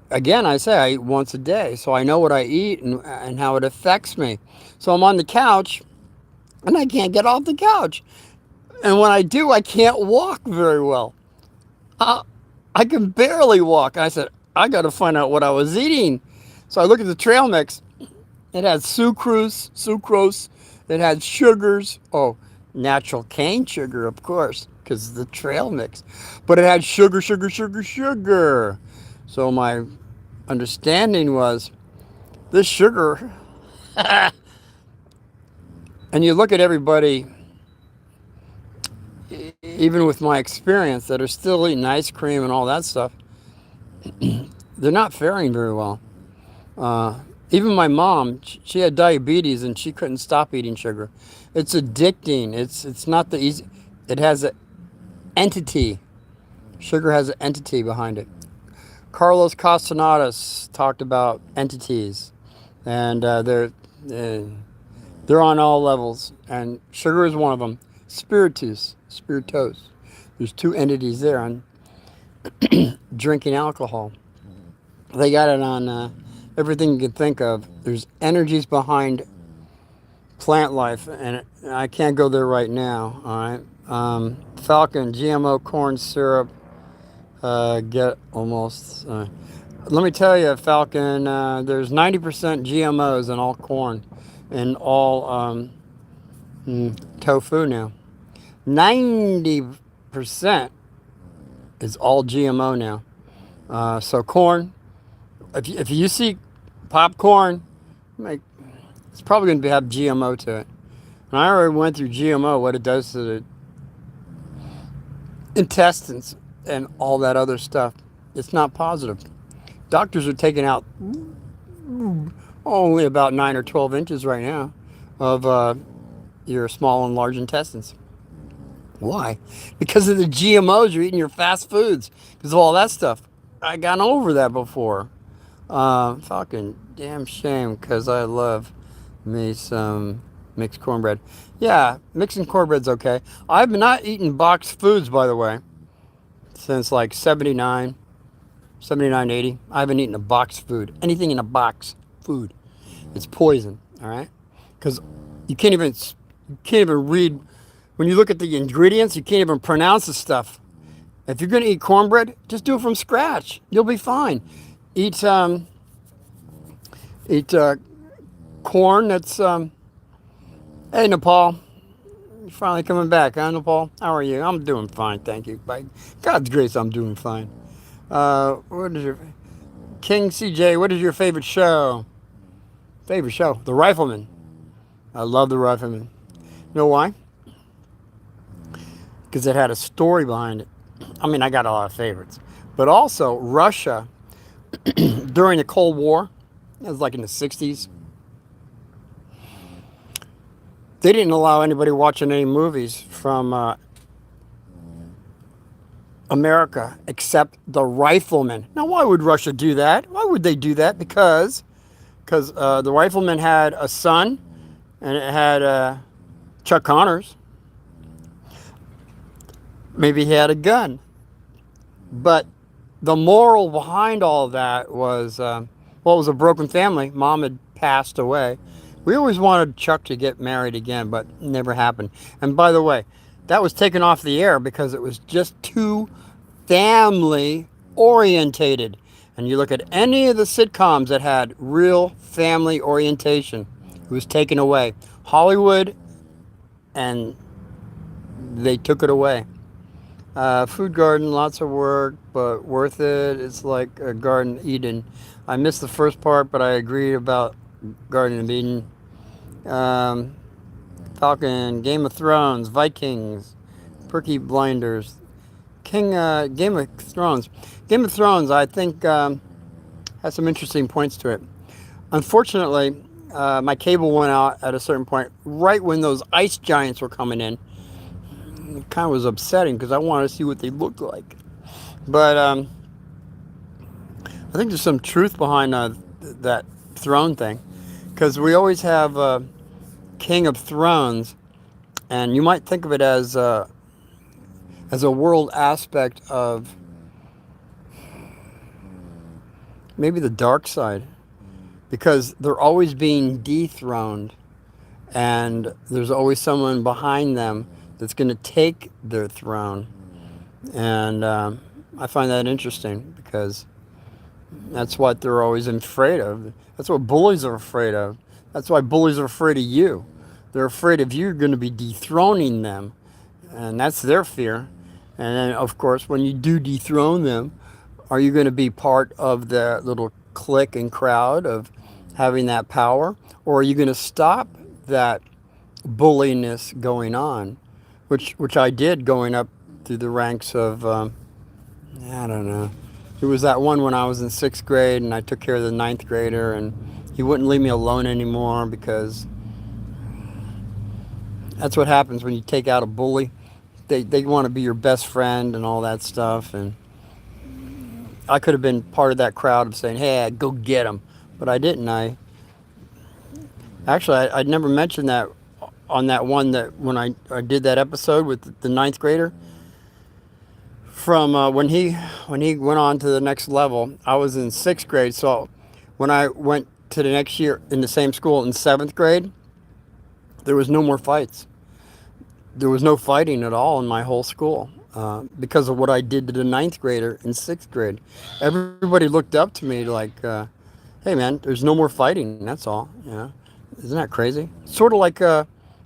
again, I say I eat once a day. So I know what I eat and how it affects me. So I'm on the couch and I can't get off the couch. And when I do, I can't walk very well. I can barely walk. I said, I got to find out what I was eating. So I look at the trail mix. It had sucrose. It had sugars. Oh, natural cane sugar, of course, because the trail mix. But it had sugar. So my understanding was this sugar And you look at everybody, even with my experience, that are still eating ice cream and all that stuff, they're not faring very well. Uh, Even my mom, she had diabetes and she couldn't stop eating sugar. It's addicting. It's not the easy. It has an entity. Sugar has an entity behind it. Carlos Castanedas talked about entities, and uh, they're on all levels, and sugar is one of them. Spiritus. There's two entities there on drinking alcohol. They got it on everything you can think of. There's energies behind plant life, and I can't go there right now. All right. Falcon, GMO corn syrup, get almost. Let me tell you, Falcon, there's 90% GMOs in all corn and all tofu now. 90% is all GMO now. So corn, if you see popcorn, like, it's probably going to have GMO to it. And I already went through GMO, what it does to the intestines and all that other stuff. It's not positive. Doctors are taking out only about 9 or 12 inches right now of your small and large intestines. Why? Because of the GMOs you're eating, your fast foods, because of all that stuff. I got over that before. Fucking damn shame, because I love me some mixed cornbread. Yeah, mixing cornbread's okay. I've been not eating boxed foods, by the way, since like 79, 80. I haven't eaten a boxed food. Anything in a box food. It's poison, all right? Because you can't even read. When you look at the ingredients, you can't even pronounce the stuff. If you're going to eat cornbread, just do it from scratch. You'll be fine. Eat corn that's hey, Nepal, you're finally coming back, huh, Nepal? How are you? I'm doing fine, thank you. By God's grace, I'm doing fine. What is your King CJ? What is your favorite show? Favorite show? The Rifleman. I love The Rifleman. You know why? Because it had a story behind it. I mean, I got a lot of favorites, but also Russia during the Cold War. It was like in the 60s. They didn't allow anybody watching any movies from America except The Rifleman. Now, why would Russia do that? Why would they do that? Because The Rifleman had a son, and it had Chuck Connors. Maybe he had a gun. But the moral behind all of that was, well, it was a broken family. Mom had passed away. We always wanted Chuck to get married again, but it never happened. And by the way, that was taken off the air because it was just too family orientated. And you look at any of the sitcoms that had real family orientation, it was taken away. Hollywood, and they took it away. Food garden, lots of work, but worth it. It's like a Garden Eden. I missed the first part, but I agree about Garden of Eden. Falcon, Game of Thrones, Vikings, Peaky Blinders, Game of Thrones. Game of Thrones, I think, has some interesting points to it. Unfortunately, my cable went out at a certain point, right when those ice giants were coming in. It kind of was upsetting because I wanted to see what they looked like. But I think there's some truth behind that throne thing, because we always have King of Thrones, and you might think of it as a world aspect of maybe the dark side, because they're always being dethroned, and there's always someone behind them that's going to take their throne. And I find that interesting because that's what they're always afraid of. That's what bullies are afraid of. That's why bullies are afraid of you. They're afraid of you going to be dethroning them. And that's their fear. And then, of course, when you do dethrone them, are you going to be part of the little clique and crowd of having that power, or are you going to stop that bulliness going on, which I did going up through the ranks of I don't know. It was that one when I was in sixth grade and I took care of the ninth grader and he wouldn't leave me alone anymore because that's what happens when you take out a bully. They want to be your best friend and all that stuff. And I could have been part of that crowd of saying, hey, go get him. But I didn't. I'd never mentioned that on that one that when I did that episode with the ninth grader. From when he went on to the next level, I was in sixth grade. So when I went to the next year in the same school in seventh grade, there was no more fights. There was no fighting at all in my whole school because of what I did to the ninth grader in sixth grade. Everybody looked up to me like, "Hey, man, there's no more fighting. That's all." Yeah, isn't that crazy? Sort of like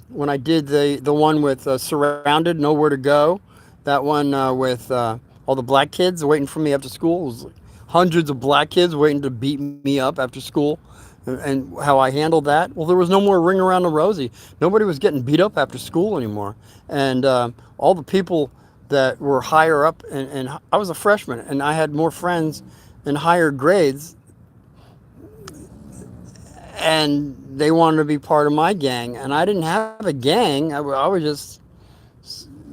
when I did the one with Surrounded, Nowhere to Go. That one with all the black kids waiting for me after school. It was like hundreds of black kids waiting to beat me up after school. And how I handled that. Well, there was no more ring around the rosy. Nobody was getting beat up after school anymore. And all the people that were higher up, and I was a freshman, and I had more friends in higher grades, and they wanted to be part of my gang. And I didn't have a gang. I was just...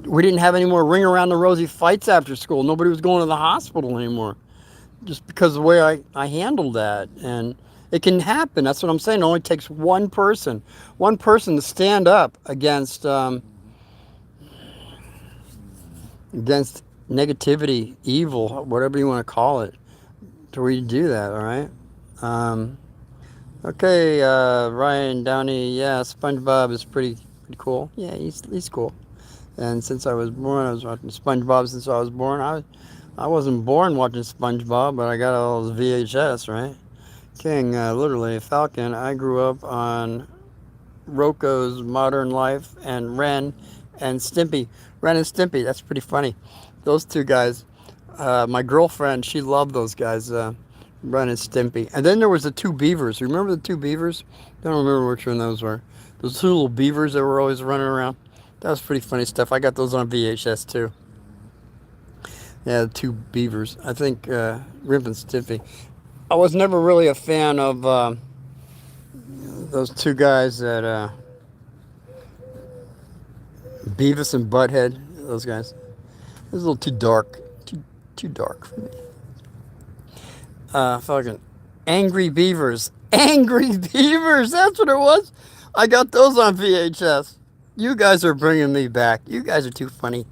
We didn't have any more ring around the rosy fights after school. Nobody was going to the hospital anymore. Just because of the way I handled that. And it can happen. That's what I'm saying. It only takes one person to stand up against negativity, evil, whatever you want to call it, to where you do that, all right? Okay, Ryan Downey, yeah, SpongeBob is pretty cool. Yeah, he's cool. And since I was born, I was watching SpongeBob since I was born. I wasn't born watching SpongeBob, but I got all those VHS, right? King, literally, Falcon. I grew up on Rocco's Modern Life and Ren and Stimpy. Ren and Stimpy, that's pretty funny. Those two guys, my girlfriend, she loved those guys, Ren and Stimpy. And then there was the two beavers. Remember the two beavers? I don't remember which one those were. Those two little beavers that were always running around. That was pretty funny stuff. I got those on VHS too. Yeah, the two beavers. I think Ren and Stimpy. I was never really a fan of those two guys that Beavis and Butthead. Those guys. It was a little too dark. Too dark for me. Fucking Angry Beavers. Angry Beavers. That's what it was. I got those on VHS. You guys are bringing me back. You guys are too funny.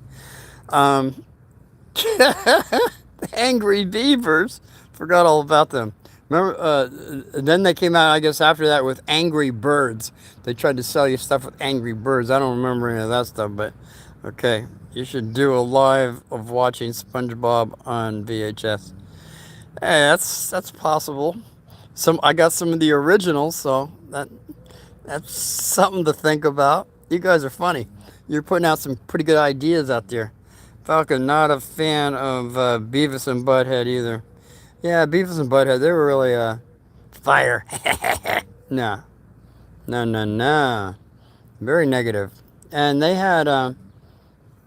Angry Beavers. Forgot all about them. Remember, then they came out, I guess, after that with Angry Birds. They tried to sell you stuff with Angry Birds. I don't remember any of that stuff, but okay. You should do a live of watching SpongeBob on VHS. Hey, that's possible. I got some of the originals, so that's something to think about. You guys are funny. You're putting out some pretty good ideas out there. Falcon, not a fan of Beavis and Butthead either. Yeah, Beavis and Butthead, they were really fire. No. Very negative. And they had a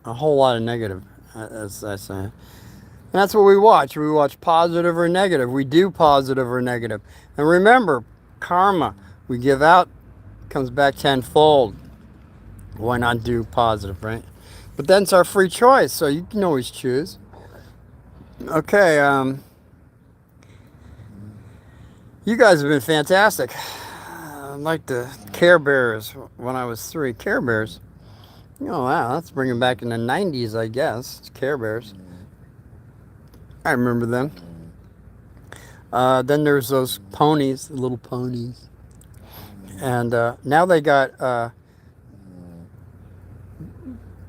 whole lot of negative, as I say. And that's what we watch. We watch positive or negative. We do positive or negative. And remember, karma, we give out, comes back tenfold. Why not do positive, right? But then it's our free choice, so you can always choose. Okay, you guys have been fantastic. I like the Care Bears when I was 3. Care Bears. Oh, wow, that's bringing back in the 90s, I guess. It's Care Bears. I remember them. Then there's those ponies, the little ponies. And now they got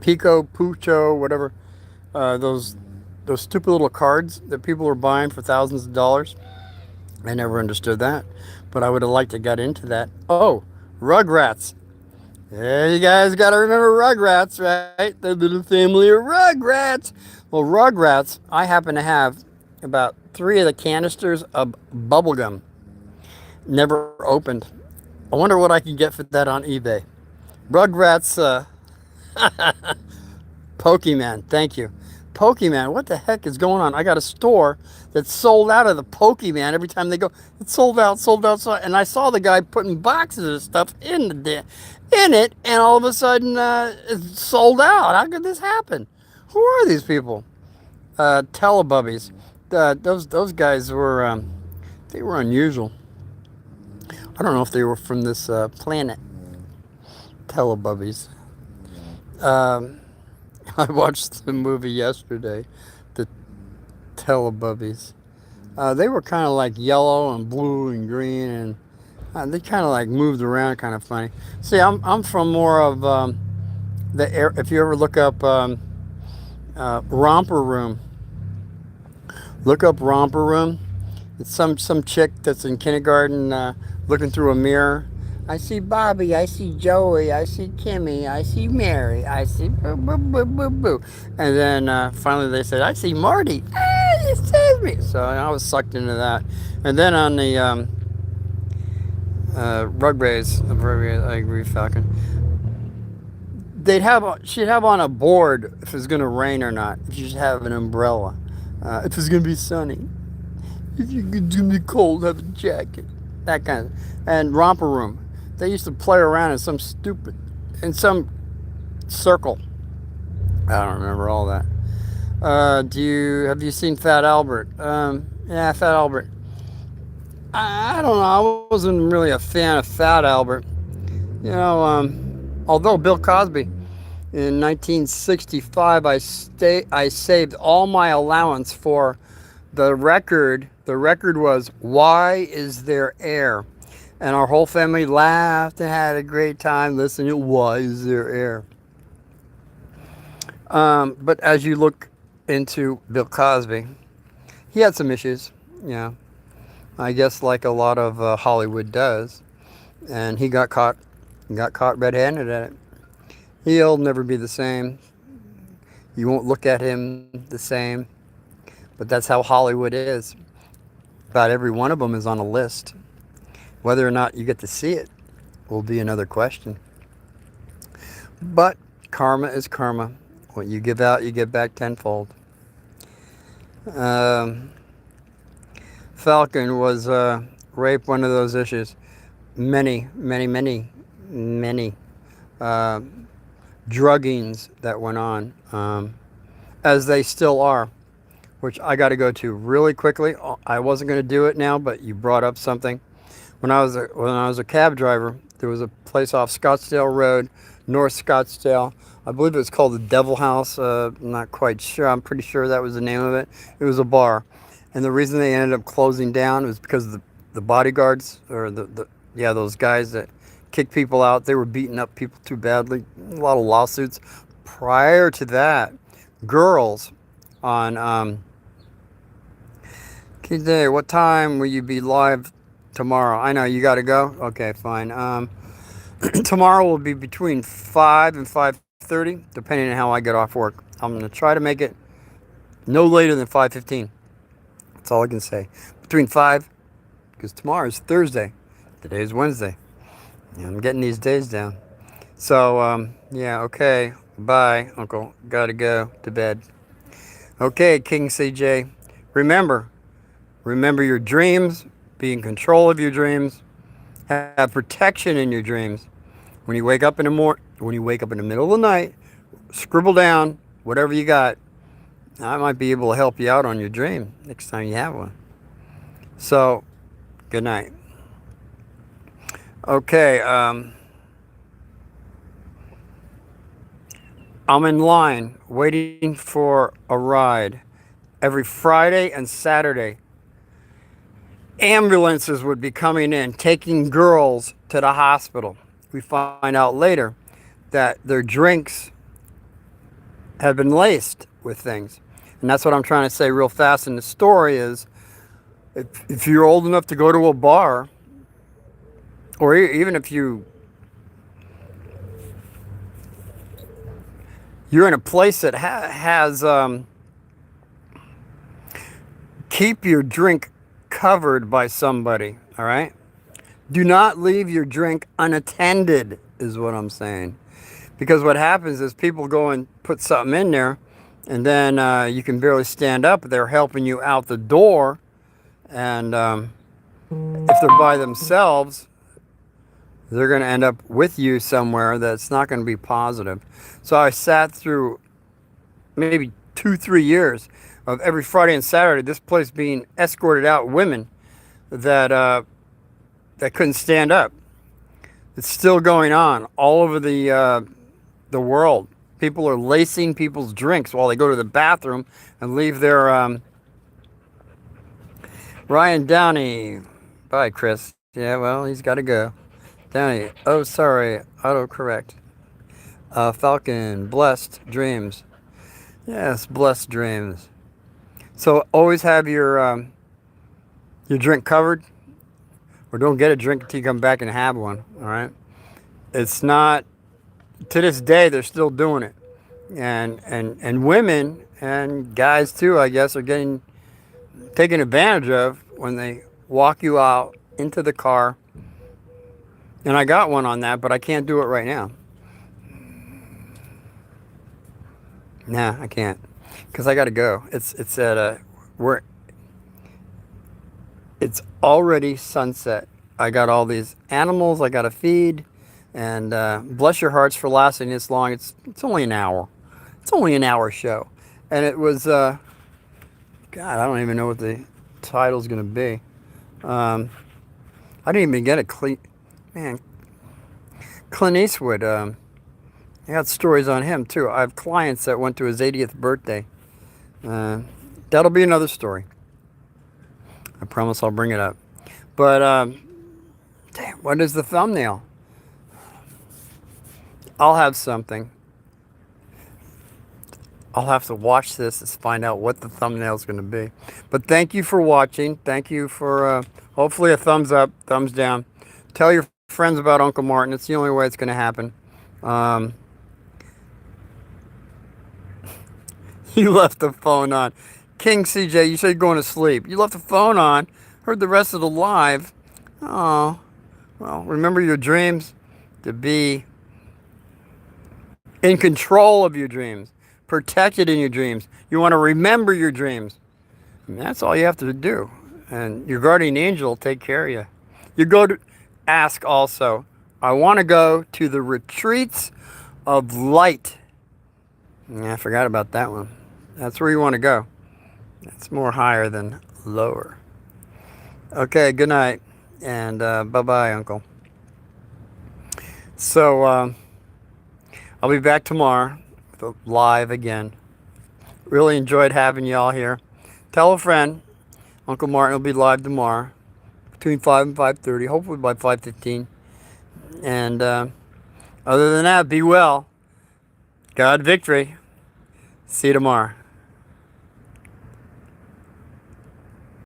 Pico, Pucho, whatever. Those stupid little cards that people are buying for thousands of dollars. I never understood that, but I would have liked to get into that. Oh, Rugrats. Yeah, you guys got to remember Rugrats, right? The little family of Rugrats. Well, Rugrats, I happen to have about 3 of the canisters of bubble gum. Never opened. I wonder what I can get for that on eBay. Rugrats Pokemon, thank you. Pokemon, what the heck is going on? I got a store that's sold out of the Pokemon every time they go. It's sold out, sold out, sold out. And I saw the guy putting boxes of stuff in it, and all of a sudden it's sold out. How could this happen? Who are these people? Telebubbies. Those guys were they were unusual. I don't know if they were from this planet. Telebubbies. Um, I watched the movie yesterday, the Teletubbies. They were kind of like yellow and blue and green, and they kind of like moved around, kind of funny. See, I'm from more of the air. If you ever look up Romper Room, look up Romper Room. It's some chick that's in kindergarten looking through a mirror. I see Bobby, I see Joey, I see Kimmy, I see Mary, I see boo boo boo boo boo. And then finally they said, I see Marty. Ah, you saved me. So I was sucked into that. And then on the Rugrats, I agree, Falcon. She'd have on a board if it's gonna rain or not. If you should have an umbrella. If it's gonna be sunny. If you're gonna be cold, have a jacket. That kind of. And Romper Room. They used to play around in some circle. I don't remember all that. Have you seen Fat Albert? Yeah, Fat Albert. I don't know. I wasn't really a fan of Fat Albert. You know, although Bill Cosby in 1965, I saved all my allowance for the record. The record was "Why Is There Air?" And our whole family laughed and had a great time listening to "Why Is There Air?" But as you look into Bill Cosby, he had some issues. Yeah, I guess like a lot of Hollywood does, and he got caught red-handed at it. He'll never be the same. You won't look at him the same. But that's how Hollywood is. About every one of them is on a list. Whether or not you get to see it will be another question. But karma is karma. What you give out, you get back tenfold. Falcon was rape one of those issues. Many druggings that went on, as they still are, which I got to go to really quickly. I wasn't going to do it now, but you brought up something. When I was a cab driver, there was a place off Scottsdale Road, North Scottsdale. I believe it was called the Devil House. I'm not quite sure. I'm pretty sure that was the name of it. It was a bar, and the reason they ended up closing down was because the bodyguards, or those guys that kicked people out, they were beating up people too badly. A lot of lawsuits. Prior to that, girls on Kid, what time will you be live tomorrow? I know you got to go. Okay, fine. Tomorrow will be between 5 and 5:30, depending on how I get off work. I'm gonna try to make it no later than 5:15. That's all I can say. Between 5, because tomorrow is Thursday. Today is Wednesday. Yeah, I'm getting these days down. So yeah, okay. Bye, Uncle. Gotta go to bed. Okay, King CJ. Remember your dreams. Be in control of your dreams. Have protection in your dreams. When you wake up in the middle of the night, scribble down whatever you got. I might be able to help you out on your dream next time you have one. So, good night. Okay, I'm in line waiting for a ride. Every Friday and Saturday, ambulances would be coming in, taking girls to the hospital. We find out later that their drinks have been laced with things. And that's what I'm trying to say real fast in the story is, if you're old enough to go to a bar, or even if you're in a place that has keep your drink covered by somebody, all right? Do not leave your drink unattended, is what I'm saying. Because what happens is people go and put something in there, and then you can barely stand up. They're helping you out the door, and if they're by themselves, they're going to end up with you somewhere that's not going to be positive. So I sat through maybe 2-3 years of every Friday and Saturday this place being escorted out women that that couldn't stand up. It's still going on all over the world. People are lacing people's drinks while they go to the bathroom and leave their Ryan Downey. Bye, Chris. Yeah, well, he's got to go. Downey. Oh, sorry. Autocorrect. Falcon. Blessed dreams. Yes, blessed dreams. So always have your drink covered, or don't get a drink until you come back and have one. All right. It's not. To this day, they're still doing it, and women and guys too, I guess, are getting taken advantage of when they walk you out into the car. And I got one on that, but I can't do it right now. Nah, I can't, because I got to go. It's at it's already sunset. I got all these animals I got to feed, and bless your hearts for lasting this long. It's only an hour. It's only an hour show, and it was God. I don't even know what the title's gonna be. I didn't even get a clean man. Clint Eastwood. I got stories on him too. I have clients that went to his 80th birthday. That'll be another story. I promise I'll bring it up. But damn, what is the thumbnail? I'll have something. I'll have to watch this to find out what the thumbnail is going to be. But thank you for watching. Thank you for hopefully a thumbs up, thumbs down. Tell your friends about Uncle Martin. It's the only way it's going to happen. You left the phone on. King CJ, you said you're going to sleep. You left the phone on. Heard the rest of the live. Oh, well, remember your dreams to be in control of your dreams, protected in your dreams. You want to remember your dreams. And that's all you have to do. And your guardian angel will take care of you. You go to ask also, I want to go to the retreats of light. Yeah, I forgot about that one. That's where you want to go. That's more higher than lower. Okay, good night. And bye-bye, Uncle. So, I'll be back tomorrow live again. Really enjoyed having y'all here. Tell a friend. Uncle Martin will be live tomorrow between 5 and 5:30, hopefully by 5:15. And other than that, be well. God victory. See you tomorrow.